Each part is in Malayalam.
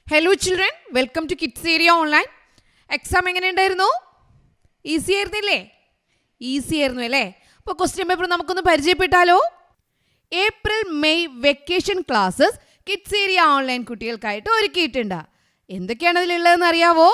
Hello children, welcome to kids area online. Exam എങ്ങനെ ഉണ്ടായിരുന്നു? ഈസി ആയിരുന്നില്ലേ? ഈസി ആയിരുന്നു അല്ലേ? അപ്പോൾ ക്വസ്റ്റ്യൻ പേപ്പർ നമുക്കൊന്ന് പരിചയപ്പെട്ടാലോ? April May vacation classes kids area online കുട്ടികൾക്കായിട്ട് ഒരുക്കിയിട്ടുണ്ട്. എന്തൊക്കെയാണ് അതിലുള്ളതെന്ന് അറിയാവോ?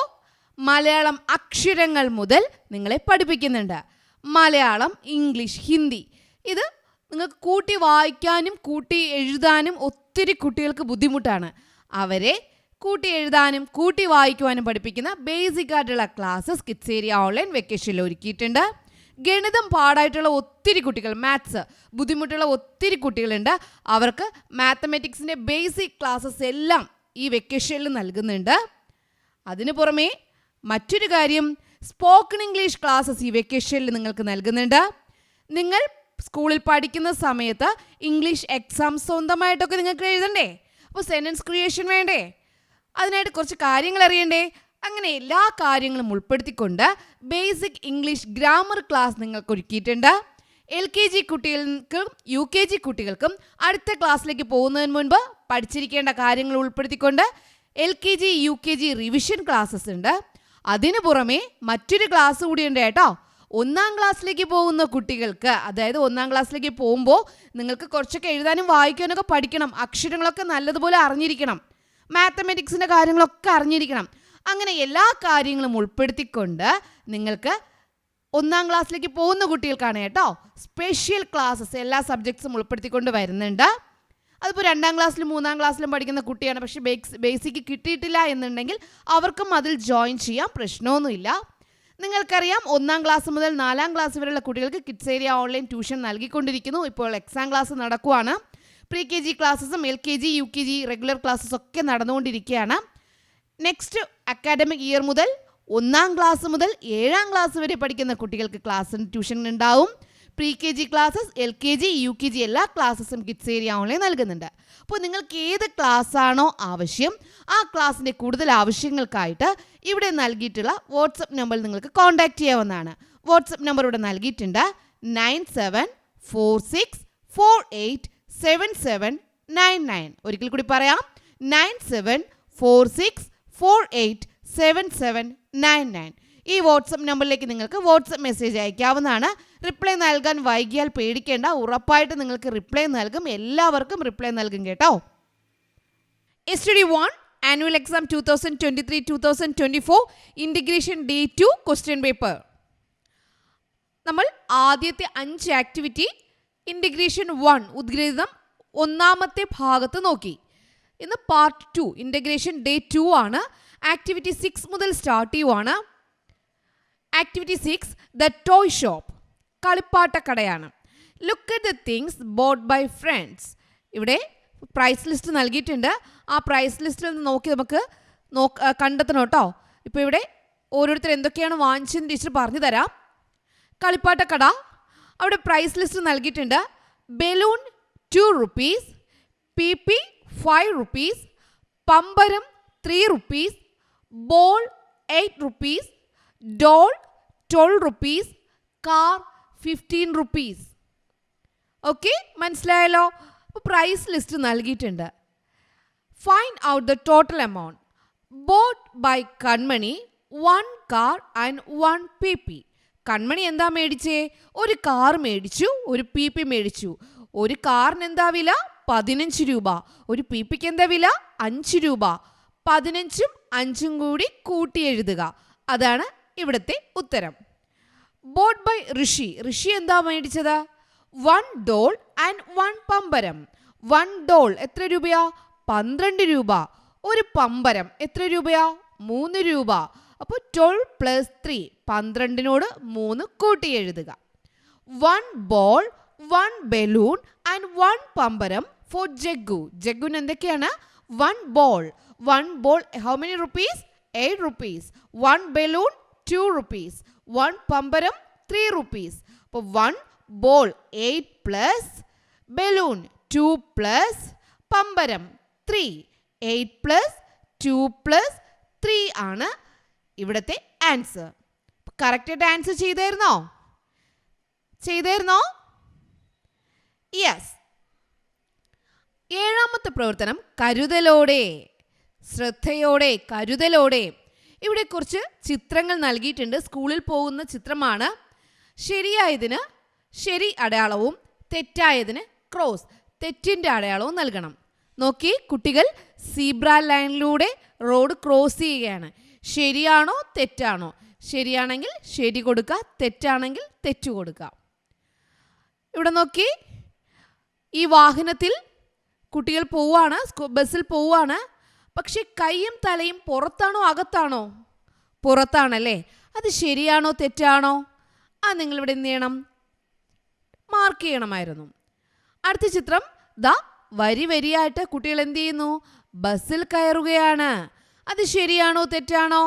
മലയാളം അക്ഷരങ്ങൾ മുതൽ നിങ്ങളെ പഠിപ്പിക്കുന്നുണ്ട്. മലയാളം, ഇംഗ്ലീഷ്, ഹിന്ദി. ഇത് നിങ്ങൾക്ക് കൂട്ടി വായിക്കാനും കൂട്ടി എഴുതാനും ഒത്തിരി കുട്ടികൾക്ക് ബുദ്ധിമുട്ടാണ്. അവരെ കൂട്ടി എഴുതാനും കൂട്ടി വായിക്കുവാനും പഠിപ്പിക്കുന്ന ബേസിക് ആയിട്ടുള്ള ക്ലാസ്സസ് കിഡ്സ് ഏരിയ ഓൺലൈൻ വെക്കേഷനിൽ ഒരുക്കിയിട്ടുണ്ട്. ഗണിതം പാടായിട്ടുള്ള ഒത്തിരി കുട്ടികൾ, മാത്സ് ബുദ്ധിമുട്ടുള്ള ഒത്തിരി കുട്ടികളുണ്ട്. അവർക്ക് മാത്തമാറ്റിക്സിൻ്റെ ബേസിക് ക്ലാസ്സസ് എല്ലാം ഈ വെക്കേഷനിൽ നൽകുന്നുണ്ട്. അതിനു പുറമെ മറ്റൊരു കാര്യം, സ്പോക്കൺ ഇംഗ്ലീഷ് ക്ലാസ്സസ് ഈ വെക്കേഷനിൽ നിങ്ങൾക്ക് നൽകുന്നുണ്ട്. നിങ്ങൾ സ്കൂളിൽ പഠിക്കുന്ന സമയത്ത് ഇംഗ്ലീഷ് എക്സാം സ്വന്തമായിട്ടൊക്കെ നിങ്ങൾക്ക് എഴുതണ്ടേ? അപ്പോൾ സെൻറ്റൻസ് ക്രിയേഷൻ വേണ്ടേ? അതിനായിട്ട് കുറച്ച് കാര്യങ്ങൾ അറിയണ്ടേ? അങ്ങനെ എല്ലാ കാര്യങ്ങളും ഉൾപ്പെടുത്തിക്കൊണ്ട് ബേസിക് ഇംഗ്ലീഷ് ഗ്രാമർ ക്ലാസ് നിങ്ങൾക്ക് ഒരുക്കിയിട്ടുണ്ട്. LKG കുട്ടികൾക്കും UKG കുട്ടികൾക്കും അടുത്ത ക്ലാസ്സിലേക്ക് പോകുന്നതിന് മുൻപ് പഠിച്ചിരിക്കേണ്ട കാര്യങ്ങൾ ഉൾപ്പെടുത്തിക്കൊണ്ട് LKG UKG റിവിഷൻ ക്ലാസ്സസ് ഉണ്ട്. അതിനു പുറമെ മറ്റൊരു ക്ലാസ് കൂടിയുണ്ട് കേട്ടോ. 1ാം ക്ലാസ്സിലേക്ക് പോകുന്ന കുട്ടികൾക്ക്, അതായത് 1ാം ക്ലാസ്സിലേക്ക് പോകുമ്പോൾ നിങ്ങൾക്ക് കുറച്ചൊക്കെ എഴുതാനും വായിക്കാനൊക്കെ പഠിക്കണം. അക്ഷരങ്ങളൊക്കെ നല്ലതുപോലെ അറിഞ്ഞിരിക്കണം. മാത്തമാറ്റിക്സിൻ്റെ കാര്യങ്ങളൊക്കെ അറിഞ്ഞിരിക്കണം. അങ്ങനെ എല്ലാ കാര്യങ്ങളും ഉൾപ്പെടുത്തിക്കൊണ്ട് നിങ്ങൾക്ക് 1ാം ക്ലാസ്സിലേക്ക് പോകുന്ന കുട്ടികൾക്കാണ് കേട്ടോ സ്പെഷ്യൽ ക്ലാസ്സസ് എല്ലാ സബ്ജക്ട്സും ഉൾപ്പെടുത്തിക്കൊണ്ട് വരുന്നുണ്ട്. അതിപ്പോൾ 2ാം ക്ലാസ്സിലും 3ാം ക്ലാസ്സിലും പഠിക്കുന്ന കുട്ടിയാണ്, പക്ഷേ ബേസിക് കിട്ടിയിട്ടില്ല എന്നുണ്ടെങ്കിൽ അവർക്കും അതിൽ ജോയിൻ ചെയ്യാം, പ്രശ്നമൊന്നുമില്ല. നിങ്ങൾക്കറിയാം, 1ാം ക്ലാസ് മുതൽ 4ാം ക്ലാസ് വരെയുള്ള കുട്ടികൾക്ക് കിഡ്സ് ഏരിയ ഓൺലൈൻ ട്യൂഷൻ നൽകിക്കൊണ്ടിരിക്കുന്നു. ഇപ്പോൾ എക്സാം ക്ലാസ് നടക്കുവാണ്. പ്രീ KG ക്ലാസ്സസും LKG UKG റെഗുലർ ക്ലാസ്സസ് ഒക്കെ നടന്നുകൊണ്ടിരിക്കുകയാണ്. നെക്സ്റ്റ് അക്കാഡമിക് ഇയർ മുതൽ 1ാം ക്ലാസ് മുതൽ 7ാം ക്ലാസ് വരെ പഠിക്കുന്ന കുട്ടികൾക്ക് ക്ലാസ്സിന് ട്യൂഷൻ ഉണ്ടാവും. Pre KG classes, LKG UKG എല്ലാ ക്ലാസ്സസും കിഡ്സ് ഏരിയ ഓൺലൈൻ നൽകുന്നുണ്ട്. അപ്പോൾ നിങ്ങൾക്ക് ഏത് ക്ലാസ്സാണോ ആവശ്യം, ആ ക്ലാസ്സിൻ്റെ കൂടുതൽ ആവശ്യങ്ങൾക്കായിട്ട് ഇവിടെ നൽകിയിട്ടുള്ള വാട്സപ്പ് നമ്പറിൽ നിങ്ങൾക്ക് കോൺടാക്റ്റ് ചെയ്യാവുന്നതാണ്. വാട്സപ്പ് നമ്പർ ഇവിടെ നൽകിയിട്ടുണ്ട്. 9746487799. ഒരിക്കൽ കൂടി പറയാം, 9746487799. ഈ വാട്സപ്പ് നമ്പറിലേക്ക് നിങ്ങൾക്ക് വാട്സപ്പ് മെസ്സേജ് അയക്കാവുന്നതാണ്. റിപ്ലൈ നൽകാൻ വൈകിയാൽ പേടിക്കേണ്ട, ഉറപ്പായിട്ട് നിങ്ങൾക്ക് റിപ്ലൈ നൽകും. എല്ലാവർക്കും റിപ്ലൈ നൽകും കേട്ടോ. STD 1 annual exam 2023-2024 integration day 2 question paper. നമ്മൾ ആദ്യത്തെ 5 ആക്ടിവിറ്റി ഇൻ്റഗ്രേഷൻ 1 ഉദ്ഗ്രഥിതം 1ാമത്തെ ഭാഗത്ത് നോക്കി. ഇന്ന് പാർട്ട് 2 ഇൻ്റഗ്രേഷൻ ഡേ 2 ആണ്. ആക്ടിവിറ്റി 6 മുതൽ സ്റ്റാർട്ട് ചെയ്യുവാണ്. ആക്ടിവിറ്റി 6 ദ ടോയ് ഷോപ്പ്, കളിപ്പാട്ടക്കടയാണ്. Look at the things bought by friends. ഇവിടെ പ്രൈസ് ലിസ്റ്റ് നൽകിയിട്ടുണ്ട്. ആ പ്രൈസ് ലിസ്റ്റിൽ നിന്ന് നോക്കി നമുക്ക് കണ്ടെത്തണം കേട്ടോ. ഇപ്പോൾ ഇവിടെ ഓരോരുത്തർ എന്തൊക്കെയാണ് വാങ്ങിച്ചതെന്ന് ടീച്ചർ പറഞ്ഞു തരാം. കളിപ്പാട്ടക്കട, അവിടെ പ്രൈസ് ലിസ്റ്റ് നൽകിയിട്ടുണ്ട്. ബലൂൺ 2 rupees, PP 5 rupees, പമ്പരം 3 rupees, ball 8 rupees, doll 12 rupees, car 15 rupees. Okay, മനസ്സിലായല്ലോ? അപ്പോൾ പ്രൈസ് ലിസ്റ്റ് നൽകിയിട്ടുണ്ട്. Find out the total amount bought by Kanmani 1 car and 1 PP. Kanmani എന്താ മേടിച്ചേ? ഒരു കാർ മേടിച്ചു, ഒരു PP മേടിച്ചു. ഒരു കാറിന് എന്താ വില? 15 രൂപ. ഒരു PPക്ക് എന്താ വില? 5 രൂപ. 15ഉം 5ഉം കൂടി കൂട്ടി എഴുതുക. അതാണ് ഇവിടുത്തെ ഉത്തരം. ബോട്ട് ബൈ ഋഷി, ഋഷി എന്താ മേടിച്ചത്? 1 doll and 1 പമ്പരം. 1 doll എത്ര രൂപയാ? 12 രൂപ. ഒരു പമ്പരം എത്ര രൂപയാ? 3 രൂപ. അപ്പോൾ 12 + 3, 12നോട് 3 കൂട്ടി എഴുതുക. 1 ball, 1 balloon and 1 പമ്പരം for ജഗ്ഗു. ജഗ്ഗുന് എന്തൊക്കെയാണ്? 1 ball. 1 ball how many rupees? 8 rupees. 1 balloon 2 rupees. 1 പമ്പരം 3 rupees. അപ്പോൾ 1 ball 8 plus balloon 2 plus പമ്പരം 3. 8 plus 2 plus 3 ആണ് ഇവിടുത്തെ ആൻസർ. കറക്റ്റായിട്ട് ആൻസർ ചെയ്തായിരുന്നോ? യെസ്. 7ാമത്തെ പ്രവർത്തനം കരുതലോടെ. ശ്രദ്ധയോടെ കരുതലോടെ. ഇവിടെ കുറച്ച് ചിത്രങ്ങൾ നൽകിയിട്ടുണ്ട്. സ്കൂളിൽ പോകുന്ന ചിത്രമാണ്. ശരിയായതിന് ശരി അടയാളവും തെറ്റായതിന് ക്രോസ്, തെറ്റിൻ്റെ അടയാളവും നൽകണം. നോക്കി, കുട്ടികൾ സീബ്ര ലൈനിലൂടെ റോഡ് ക്രോസ് ചെയ്യുകയാണ്. ശരിയാണോ തെറ്റാണോ? ശരിയാണെങ്കിൽ ശരി കൊടുക്കുക, തെറ്റാണെങ്കിൽ തെറ്റ് കൊടുക്കുക. ഇവിടെ നോക്കി, ഈ വാഹനത്തിൽ കുട്ടികൾ പോവുകയാണ്, ബസ്സിൽ പോവുകയാണ്. പക്ഷെ കൈയും തലയും പുറത്താണോ അകത്താണോ? പുറത്താണല്ലേ. അത് ശരിയാണോ തെറ്റാണോ? അത് നിങ്ങളിവിടെ എന്ത് ചെയ്യണം? മാർക്ക് ചെയ്യണമായിരുന്നു. അടുത്ത ചിത്രം, ദാ വരി വരിയായിട്ട് കുട്ടികൾ എന്ത് ചെയ്യുന്നു? ബസ്സിൽ കയറുകയാണ്. അത് ശരിയാണോ തെറ്റാണോ?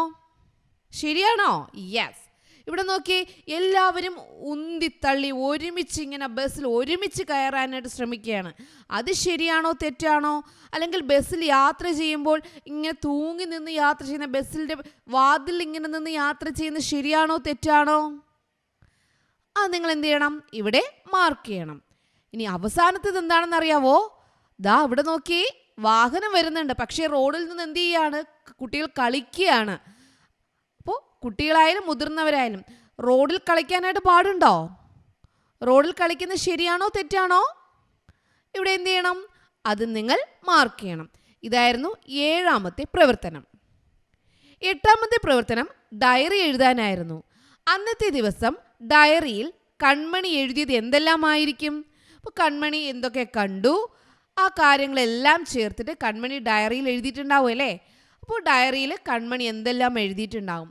ശരിയാണോ? യെസ്. ഇവിടെ നോക്കി, എല്ലാവരും ഉന്തിത്തള്ളി ഒരുമിച്ച് ഇങ്ങനെ ബസ്സിൽ ഒരുമിച്ച് കയറാനായിട്ട് ശ്രമിക്കുകയാണ്. അത് ശരിയാണോ തെറ്റാണോ? അല്ലെങ്കിൽ ബസ്സിൽ യാത്ര ചെയ്യുമ്പോൾ ഇങ്ങനെ തൂങ്ങി നിന്ന് യാത്ര ചെയ്യുന്ന, ബസ്സിൻ്റെ വാതിൽ ഇങ്ങനെ നിന്ന് യാത്ര ചെയ്യുന്നത് ശരിയാണോ തെറ്റാണോ? അത് നിങ്ങൾ എന്ത് ചെയ്യണം? ഇവിടെ മാർക്ക് ചെയ്യണം. ഇനി അവസാനത്തേത് എന്താണെന്ന് അറിയാവോ? ദാ ഇവിടെ നോക്കി, വാഹനം വരുന്നുണ്ട്. പക്ഷേ റോഡിൽ നിന്ന് എന്ത് ചെയ്യാണ്? കുട്ടികൾ കളിക്കുകയാണ്. അപ്പോൾ കുട്ടികളായാലും മുതിർന്നവരായാലും റോഡിൽ കളിക്കാനായിട്ട് പാടുണ്ടോ? റോഡിൽ കളിക്കുന്നത് ശരിയാണോ തെറ്റാണോ? ഇവിടെ എന്ത് ചെയ്യണം? അത് നിങ്ങൾ മാർക്ക് ചെയ്യണം. ഇതായിരുന്നു 7ാമത്തെ പ്രവർത്തനം. 8ാമത്തെ പ്രവർത്തനം ഡയറി എഴുതാനായിരുന്നു. അന്നത്തെ ദിവസം ഡയറിയിൽ കൺമണി എഴുതിയത് എന്തെല്ലാമായിരിക്കും? അപ്പോൾ കൺമണി എന്തൊക്കെ കണ്ടു, ആ കാര്യങ്ങളെല്ലാം ചേർത്തിട്ട് കൺമണി ഡയറിയിൽ എഴുതിയിട്ടുണ്ടാവും അല്ലേ. അപ്പോൾ ഡയറിയിൽ കൺമണി എന്തെല്ലാം എഴുതിയിട്ടുണ്ടാവും?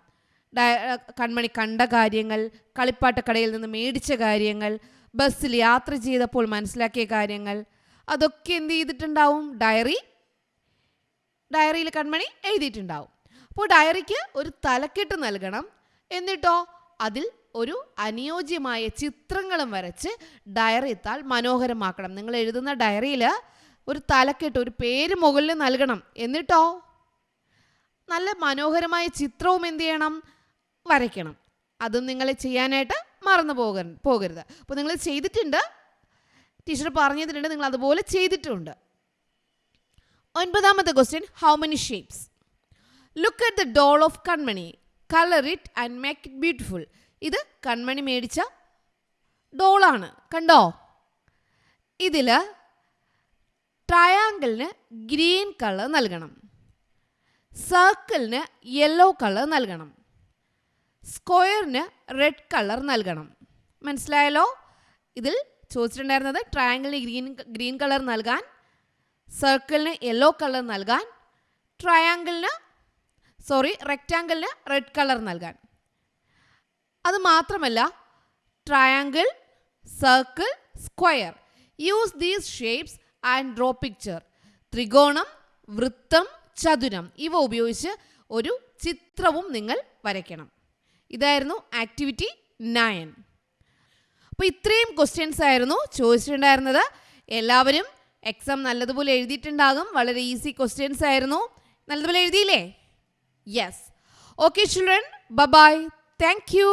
കൺമണി കണ്ട കാര്യങ്ങൾ, കളിപ്പാട്ടക്കടയിൽ നിന്ന് മേടിച്ച കാര്യങ്ങൾ, ബസ്സിൽ യാത്ര ചെയ്തപ്പോൾ മനസ്സിലാക്കിയ കാര്യങ്ങൾ, അതൊക്കെ എന്ത് ചെയ്തിട്ടുണ്ടാവും? ഡയറിയിൽ കൺമണി എഴുതിയിട്ടുണ്ടാവും. അപ്പോൾ ഡയറിക്ക് ഒരു തലക്കെട്ട് നൽകണം. എന്നിട്ടോ അതിൽ ഒരു അനുയോജ്യമായ ചിത്രങ്ങളും വരച്ച് ഡയറി താൾ മനോഹരമാക്കണം. നിങ്ങൾ എഴുതുന്ന ഡയറിയിൽ ഒരു തലക്കെട്ട്, ഒരു പേര് മുകളിൽ നൽകണം. എന്നിട്ടോ നല്ല മനോഹരമായ ചിത്രവും എന്ത് ചെയ്യണം? വരയ്ക്കണം. അതും നിങ്ങൾ ചെയ്യാനായിട്ട് മറന്നു പോകരുത്. അപ്പോൾ നിങ്ങൾ ചെയ്തിട്ടുണ്ട്, ടീച്ചർ പറഞ്ഞിട്ടുണ്ട്, നിങ്ങൾ അതുപോലെ ചെയ്തിട്ടുണ്ട്. 9ാമത്തെ question, how many shapes? Look at the doll of Kanmani, colour it and make it beautiful. ഇത് കൺമണി മേടിച്ച ഡോളാണ്. കണ്ടോ? ഇതിൽ ട്രയാങ്കിളിന് ഗ്രീൻ കളർ നൽകണം, സർക്കിളിന് യെല്ലോ കളർ നൽകണം, സ്ക്വയറിന് റെഡ് കളർ നൽകണം. മനസ്സിലായല്ലോ? ഇതിൽ ചോദിച്ചിട്ടുണ്ടായിരുന്നത് ട്രയാങ്കിളിന് ഗ്രീൻ കളർ നൽകാൻ, സർക്കിളിന് യെല്ലോ കളർ നൽകാൻ, റെക്റ്റാങ്കിളിന് റെഡ് കളർ നൽകാൻ. അത് മാത്രമല്ല, triangle, circle, square, use these shapes and draw picture. ത്രികോണം, വൃത്തം, ചതുരം ഇവ ഉപയോഗിച്ച് ഒരു ചിത്രവും നിങ്ങൾ വരയ്ക്കണം. ഇതായിരുന്നു ആക്ടിവിറ്റി 9. അപ്പോൾ ഇത്രയും ക്വസ്റ്റ്യൻസ് ആയിരുന്നു ചോദിച്ചിട്ടുണ്ടായിരുന്നത്. എല്ലാവരും എക്സാം നല്ലതുപോലെ എഴുതിയിട്ടുണ്ടാകും. വളരെ ഈസി ക്വസ്റ്റ്യൻസ് ആയിരുന്നു. നല്ലതുപോലെ എഴുതിയില്ലേ? Yes. Okay children, bye. Thank you.